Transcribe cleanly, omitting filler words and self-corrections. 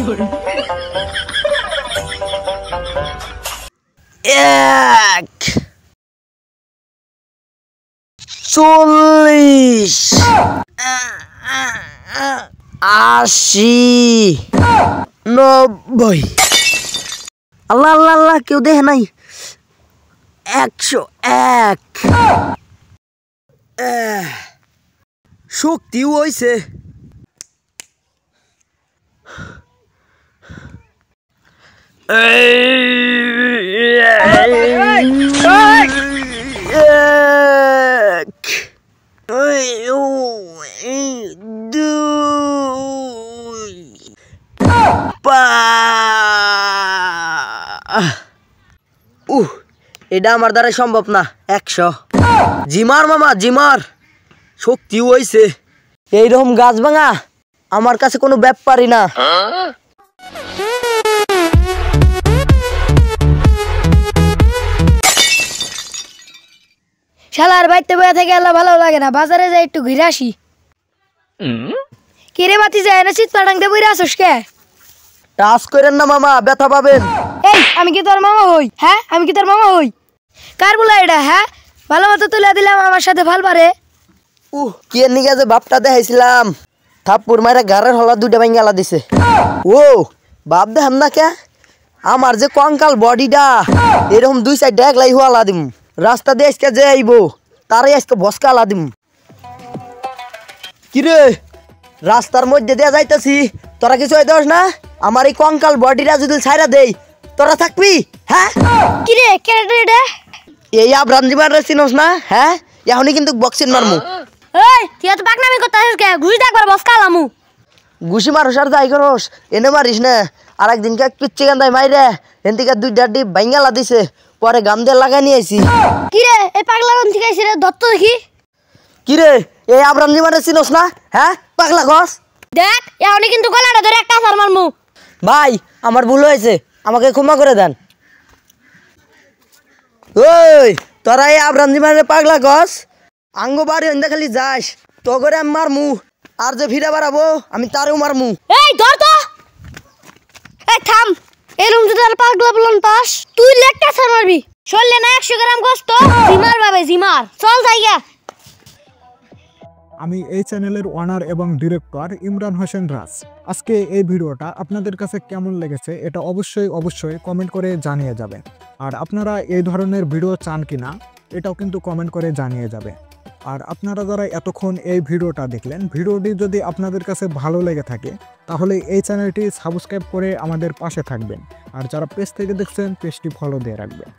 এক 40 80 90 আল্লাহ আল্লাহ আল্লাহ কেউ দেখে নাই 101 শক্তি হইছে এটা আমার দ্বারা সম্ভব না 100 জিমার মামা জিমার শক্তি হইছে এইরকম গাছ ভাঙা আমার কাছে কোনো ব্যাপারই না শালার বাইতে বয়া থেকে আল্লাহ ভালো লাগে না বাজারে যাই একটু ঘুরে আসি কিরে বাতি যায় না শীত পাটাংতে বইরা আসস কে টাচ করেন না মামা ব্যথা পাবেন এই আমি কি তোর মামা হই হ্যাঁ আমি কি তোর মামা হই কার বলা এটা হ্যাঁ ভালো মতো তুলে দিলাম আমার সাথে ভাল পারে কি এর নিকে যে বাপটা দেখাইছিলাম থাপ্পুর মাইরা ঘরের হলা দুইটা ভাঙ্গালা দিছে ও বাপ দেখাম না কে আমার যে কঙ্কাল বডিটা এরকম 2-4 ড্যাগ লাই হওয়ালা দিম রাস্তা দিয়ে আজকে যে আইব তারে আজকে বসকালা দিম কিরে রাস্তার মধ্যে দিয়ে যাইতেছি তোরা কিছু হইতেস না আমার এই কঙ্কাল বডিটা যদি ছাইরা দেই তোরা থাকবি হ্যাঁ কিরে কেডা এটা এই আব্রাম জিমারে চিনোস না হ্যাঁ এখনই কিন্তু বক্সিং মারমু এই তুই তো পাকনামি করতেছিস কে ঘুষ দেখবার বসকালামু ঘুষি মারস আর যাই করস এনে মারিস না আর একদিন কে পিচ্ছি গান্দাই মাইরে এন থেকে 2 ডিপ ভাঙ্গালা দিছে পরে গাম দিয়ে লাগাই নিয়ে আইছি কিরে এই পাগলা কোন থেকে আইছে রে দত্ত দেখি কিরে এই আব্রাম জিমারে চিনোস না হ্যাঁ পাগলা গস দেখ এখনই কিন্তু গলাটা ধরে একটা সার মারমু ভাই আমার ভুল হয়েছে আমাকে ক্ষমা করে দেন ওই তোরা এই আব্রাম জিমারে পাগলা গস আঙ্গ বাড়ি হইন্দা খালি যাস তো করে আমি মারমু আর যে ফিরে বাড়াবো আমি তারেও মারমু এই ধর তো এই থাম এরম যদি আর পাগলা বলন পাস তুই লেকটা সার মারবি চললে না 100 গ্রাম গোস্ত জিমার ভাবে জিমার চল যাইয়া আমি এই চ্যানেলের ওনার এবং ডিরেক্টর ইমরান হোসেন রাজ আজকে এই ভিডিওটা আপনাদের কাছে কেমন লেগেছে এটা অবশ্যই কমেন্ট করে জানিয়ে যাবেন আর আপনারা এই ধরনের ভিডিও চান কিনা এটাও কিন্তু কমেন্ট করে জানিয়ে যাবে আর আপনারা যারা এতক্ষণ এই ভিডিওটা দেখলেন ভিডিওটি যদি আপনাদের কাছে ভালো লেগে থাকে তাহলে এই চ্যানেলটি সাবস্ক্রাইব করে আমাদের পাশে থাকবেন আর যারা পেজ থেকে দেখছেন পেজটি ফলো দিয়ে রাখবেন